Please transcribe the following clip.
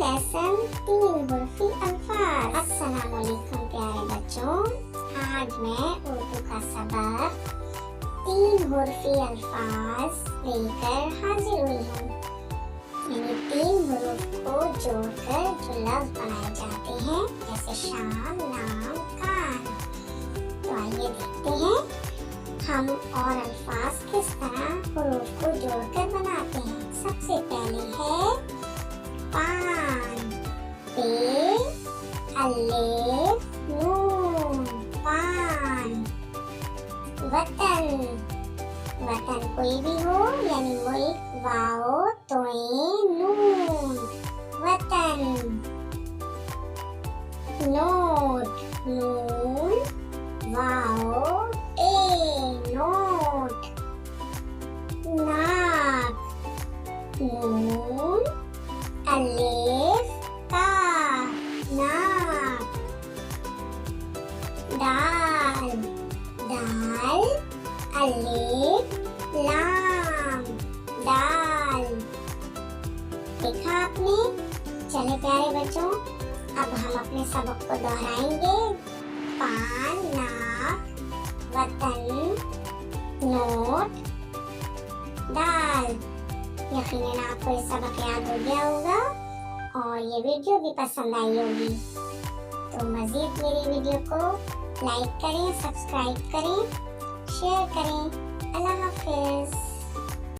Lesson 3 हुर्फी अल्फाज। अस्सलाम वालेकुम प्यारे बच्चों, आज मैं उर्दू का सबक 3 हुर्फी अल्फाज लेकर हाजिर हुई हूँ। यानी 3 हुरूफ को जोड़कर जो लफ्ज बनाए जाते हैं, जैसे शाम, नाम, कान। तो आइए देखते हैं हम और अल्फाज किस तरह हुरूफ को जोड़कर बनाते हैं। सबसे पहले है पान, पे अलिफ नून, पान। वतन, वतन कोई भी हो यानी मुल्क, वाओ तोए नून, वतन। नोट, नून वाओ टे, नोट। नाक, नून अलिफ ता, नाक। दाल, दाल अलिफ लाम, दाल। देखा आपने? चले प्यारे बच्चों, अब हम अपने सबक को दोहराएंगे। पान, नाक, वतन, नोट, दाल। यकीनन आपको ये सबक याद हो गया होगा और ये वीडियो भी पसंद आई होगी। तो मज़ीद मेरी वीडियो को लाइक करें, सब्सक्राइब करें, शेयर करें। अल्लाह हाफिज़।